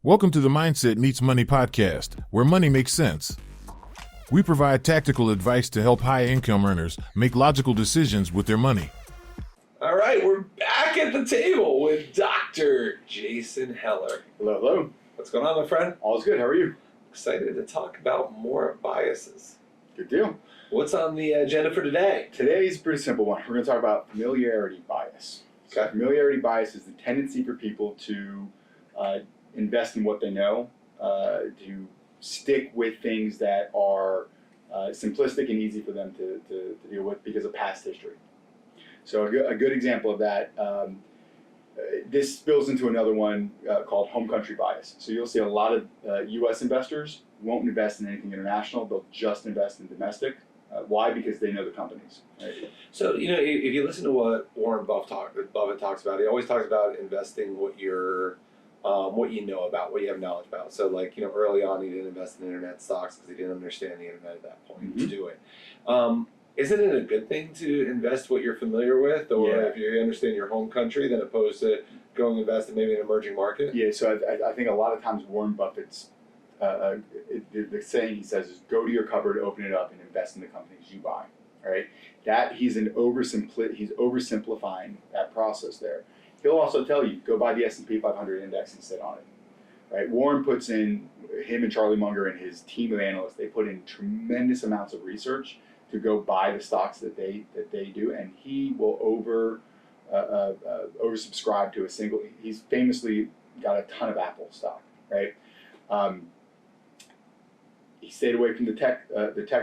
Welcome to the Mindset Meets Money podcast, where money makes sense. We provide tactical advice to help high-income earners make logical decisions with their money. All right, we're back at the table with Dr. Jason Heller. Hello, hello. What's going on, my friend? All's good. How are you? Excited to talk about more biases. Good deal. What's on the agenda for today? Today's a pretty simple one. We're going to talk about familiarity bias. Okay. So familiarity bias is the tendency for people to invest in what they know, to stick with things that are simplistic and easy for them to deal with because of past history. So a good example of that, this spills into another one called home country bias. So you'll see a lot of U.S. investors won't invest in anything international. They'll just invest in domestic. Why? Because they know the companies. Right? So, if you listen to what Warren Buffett talks about, he always talks about investing what you know about, what you have knowledge about. So, early on, he didn't invest in internet stocks because he didn't understand the internet at that point to do it. Isn't it a good thing to invest what you're familiar with, or if you understand your home country, than opposed to going invest in maybe an emerging market? Yeah, so I think a lot of times Warren Buffett's, the saying he says is go to your cupboard, open it up, and invest in the companies you buy, right? That he's oversimplifying that process there. He'll also tell you, go buy the S&P 500 index and sit on it, right? Warren puts in, him and Charlie Munger and his team of analysts, they put in tremendous amounts of research to go buy the stocks that they do, and he will oversubscribe to a single. He's famously got a ton of Apple stock, right? He stayed away from the tech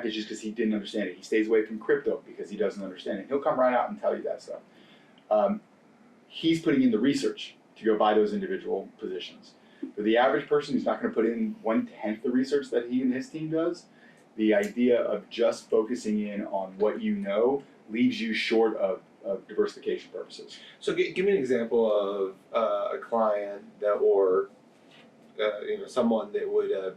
issues because he didn't understand it. He stays away from crypto because he doesn't understand it. He'll come right out and tell you that stuff. He's putting in the research to go buy those individual positions. For the average person who's not going to put in 1/10 the research that he and his team does, the idea of just focusing in on what you know leaves you short of diversification purposes. So give me an example of a client or someone that would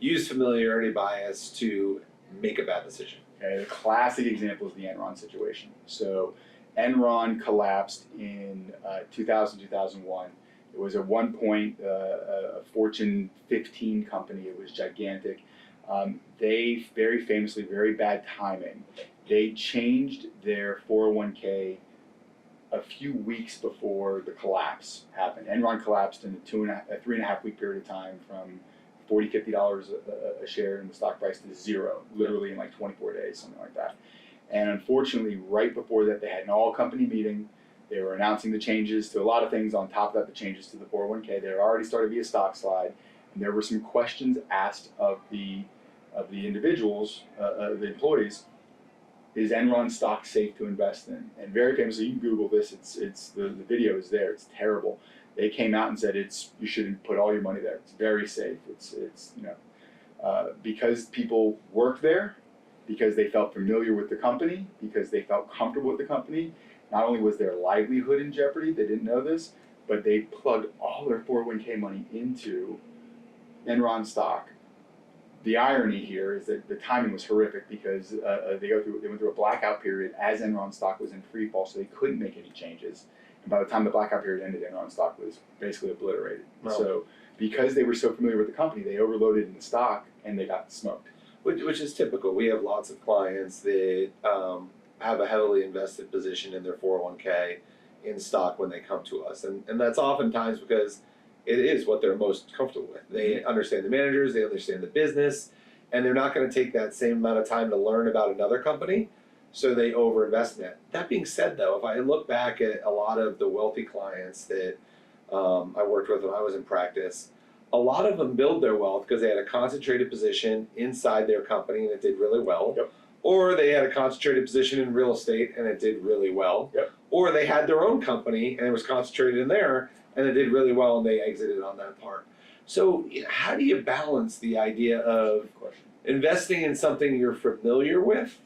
use familiarity bias to make a bad decision. Okay, the classic example is the Enron situation. So Enron collapsed in 2000, 2001. It was at one point a Fortune 15 company. It was gigantic. They very famously, very bad timing, they changed their 401k a few weeks before the collapse happened. Enron collapsed in a 3.5 week period of time from $40, $50 a share in the stock price to zero, literally in like 24 days, something like that. And unfortunately, right before that, they had an all-company meeting. They were announcing the changes to a lot of things. On top of that, the changes to the 401k. There already started to be a stock slide, and there were some questions asked of the individuals, the employees. Is Enron stock safe to invest in? And very famously, you can Google this. It's the video is there. It's terrible. They came out and said you shouldn't put all your money there. It's very safe. It's because people worked there, because they felt familiar with the company, because they felt comfortable with the company. Not only was their livelihood in jeopardy, they didn't know this, but they plugged all their 401k money into Enron stock. The irony here is that the timing was horrific because they went through a blackout period as Enron stock was in free fall, so they couldn't make any changes. And by the time the blackout period ended, Enron stock was basically obliterated. Wow. So because they were so familiar with the company, they overloaded in the stock and they got smoked. Which is typical. We have lots of clients that have a heavily invested position in their 401k in stock when they come to us. And that's oftentimes because it is what they're most comfortable with. They understand the managers, they understand the business, and they're not going to take that same amount of time to learn about another company, so they overinvest in it. That being said, though, if I look back at a lot of the wealthy clients that I worked with when I was in practice, a lot of them build their wealth because they had a concentrated position inside their company and it did really well. Yep. Or they had a concentrated position in real estate and it did really well. Yep. Or they had their own company and it was concentrated in there and it did really well and they exited on that part. So how do you balance the idea of investing in something you're familiar with,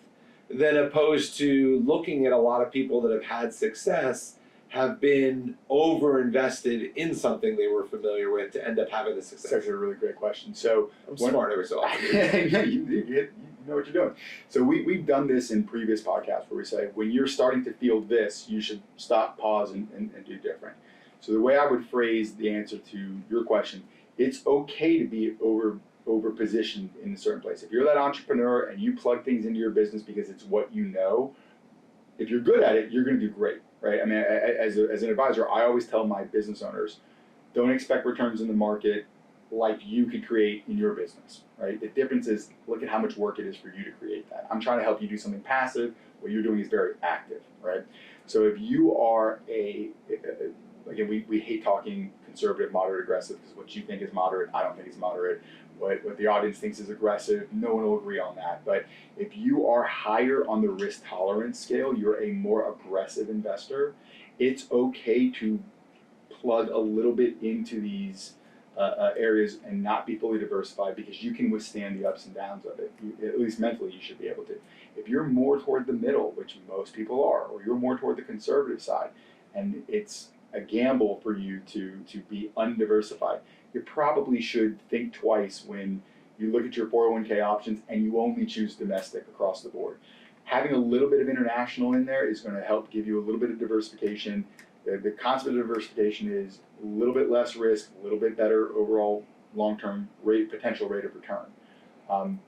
than opposed to looking at a lot of people that have had success have been over-invested in something they were familiar with to end up having the success? That's actually a really great question. So I'm smart every so often. you know what you're doing. So we've done this in previous podcasts where we say, when you're starting to feel this, you should stop, pause, and do different. So the way I would phrase the answer to your question, it's okay to be over positioned in a certain place. If you're that entrepreneur and you plug things into your business because it's what you know, if you're good at it, you're going to do great, right? I mean, as an advisor, I always tell my business owners, don't expect returns in the market like you could create in your business, right? The difference is, look at how much work it is for you to create that. I'm trying to help you do something passive. What you're doing is very active, right? So if you are again, we hate talking conservative, moderate, aggressive, because what you think is moderate, I don't think is moderate. What the audience thinks is aggressive, no one will agree on that. But if you are higher on the risk tolerance scale, you're a more aggressive investor, it's okay to plug a little bit into these areas and not be fully diversified, because you can withstand the ups and downs of it. At least mentally, you should be able to. If you're more toward the middle, which most people are, or you're more toward the conservative side, and it's a gamble for you to be undiversified, you probably should think twice when you look at your 401k options and you only choose domestic across the board. Having a little bit of international in there is going to help give you a little bit of diversification. The concept of diversification is a little bit less risk, a little bit better overall long-term potential rate of return.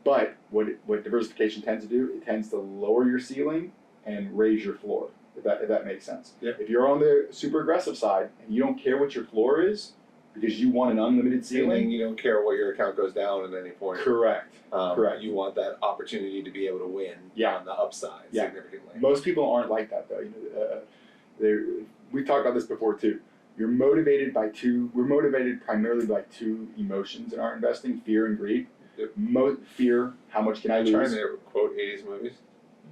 But what diversification tends to do, it tends to lower your ceiling and raise your floor, if that makes sense. Yep. If you're on the super aggressive side and you don't care what your floor is because you want an unlimited ceiling, you don't care what your account goes down at any point. Correct. Correct. You want that opportunity to be able to win on the upside significantly. Most people aren't like that, though. We've talked about this before too. We're motivated primarily by two emotions in our investing: fear and greed. Yep. Fear, how much can I lose? Trying to quote 80s movies?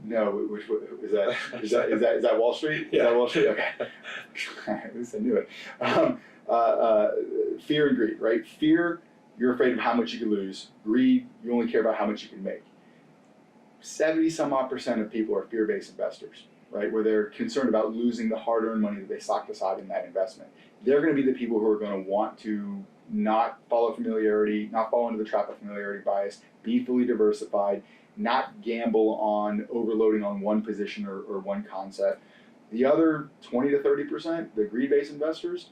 No, which is that? Is that Wall Street? Yeah. Is that Wall Street? Okay. At least I knew it. Fear and greed, right? Fear, you're afraid of how much you can lose. Greed, you only care about how much you can make. 70-some-odd% of people are fear-based investors, right? Where they're concerned about losing the hard-earned money that they socked aside in that investment. They're going to be the people who are going to want to not follow familiarity, not fall into the trap of familiarity bias, be fully diversified, not gamble on overloading on one position or one concept. The other 20 to 30%, the greed-based investors,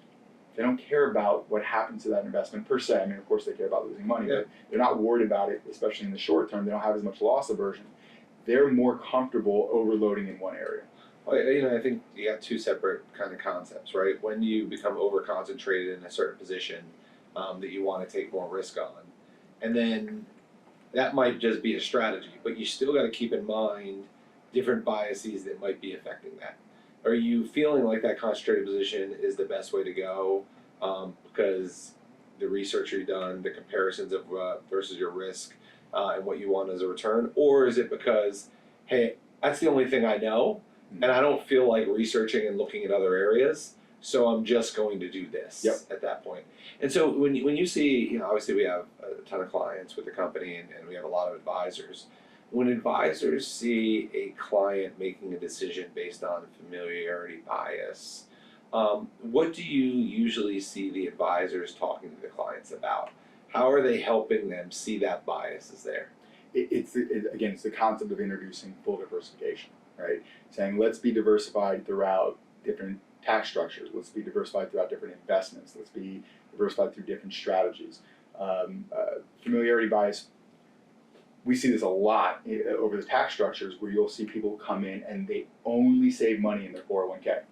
they don't care about what happens to that investment per se. I mean, of course, they care about losing money, but they're not worried about it, especially in the short term. They don't have as much loss aversion. They're more comfortable overloading in one area. Well, I think you got two separate kind of concepts, right? When you become over-concentrated in a certain position that you want to take more risk on, and then that might just be a strategy, but you still got to keep in mind different biases that might be affecting that. Are you feeling like that concentrated position is the best way to go because the research you've done, the comparisons of versus your risk and what you want as a return? Or is it because, hey, that's the only thing I know and I don't feel like researching and looking at other areas, so I'm just going to do this at that point? And so when you see, obviously we have a ton of clients with the company and we have a lot of advisors. When advisors see a client making a decision based on familiarity bias, what do you usually see the advisors talking to the clients about? How are they helping them see that bias is there? It's the concept of introducing full diversification, right? Saying, let's be diversified throughout different tax structures. Let's be diversified throughout different investments. Let's be diversified through different strategies. Familiarity bias, we see this a lot over the tax structures where you'll see people come in and they only save money in their 401k.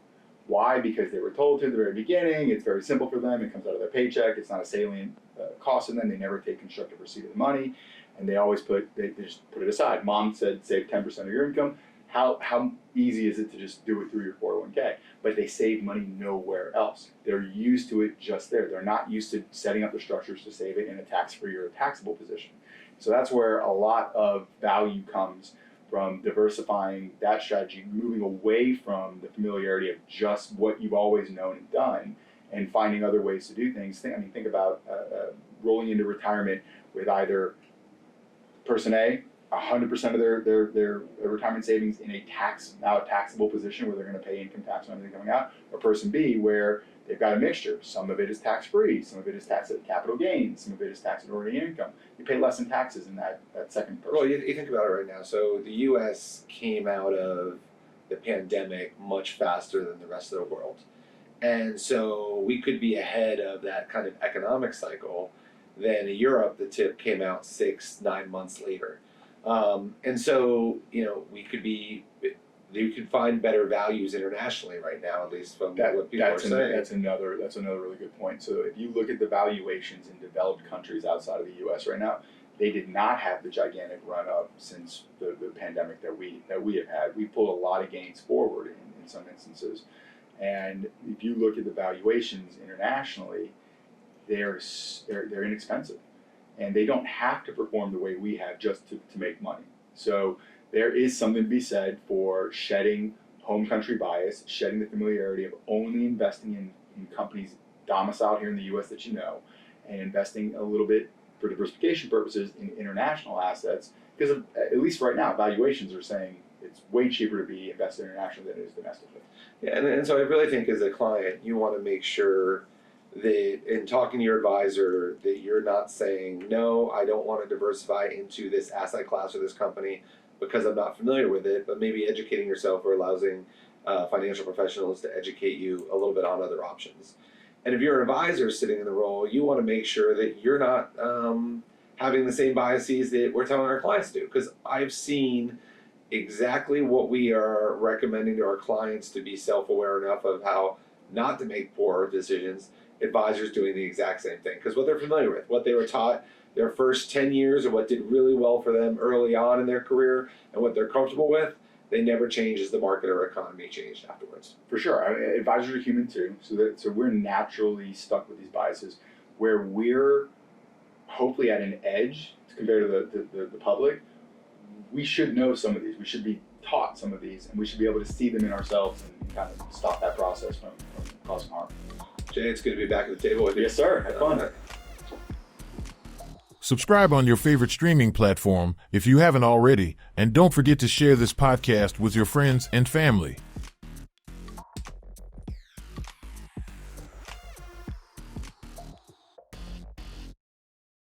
Why? Because they were told to at the very beginning. It's very simple for them. It comes out of their paycheck. It's not a salient cost to them. They never take constructive receipt of the money, and they always they just put it aside. Mom said save 10% of your income. How easy is it to just do it through your 401k? But they save money nowhere else. They're used to it just there. They're not used to setting up the structures to save it in a tax-free or a taxable position. So that's where a lot of value comes from diversifying that strategy, moving away from the familiarity of just what you've always known and done, and finding other ways to do things. Think about rolling into retirement with either person A, 100% of their retirement savings in a taxable position where they're going to pay income tax on everything coming out, or person B where they've got a mixture. Some of it is tax-free, some of it is taxed at capital gains, some of it is taxed at ordinary income. You pay less in taxes in that second person. Well, you think about it right now. So the U.S. came out of the pandemic much faster than the rest of the world. And so we could be ahead of that kind of economic cycle than in Europe. The tip came out 6-9 months later. And so, we could be, you can find better values internationally right now, at least from what people are saying. That's another really good point. So if you look at the valuations in developed countries outside of the U.S. right now, they did not have the gigantic run up since the pandemic that we have had. We pulled a lot of gains forward in some instances. And if you look at the valuations internationally, they're inexpensive, and they don't have to perform the way we have just to make money. So there is something to be said for shedding home country bias, shedding the familiarity of only investing in companies domiciled here in the U.S. that you know, and investing a little bit for diversification purposes in international assets, because at least right now, valuations are saying it's way cheaper to be invested internationally than it is domestically. Yeah, and so I really think as a client, you want to make sure that in talking to your advisor that you're not saying, no, I don't want to diversify into this asset class or this company because I'm not familiar with it, but maybe educating yourself or allowing financial professionals to educate you a little bit on other options. And if you're an advisor sitting in the role, you want to make sure that you're not having the same biases that we're telling our clients to do. Because I've seen exactly what we are recommending to our clients to be self-aware enough of how not to make poor decisions, advisors doing the exact same thing. Because what they're familiar with, what they were taught their first 10 years or what did really well for them early on in their career and what they're comfortable with, they never change as the market or economy changed afterwards. For sure. I mean, advisors are human too, so we're naturally stuck with these biases where we're hopefully at an edge compared to the public. We should know some of these. We should be taught some of these, and we should be able to see them in ourselves and kind of stop that process from causing harm. Jay, it's good to be back at the table with you. Yes, sir. Have fun. Subscribe on your favorite streaming platform if you haven't already, and don't forget to share this podcast with your friends and family.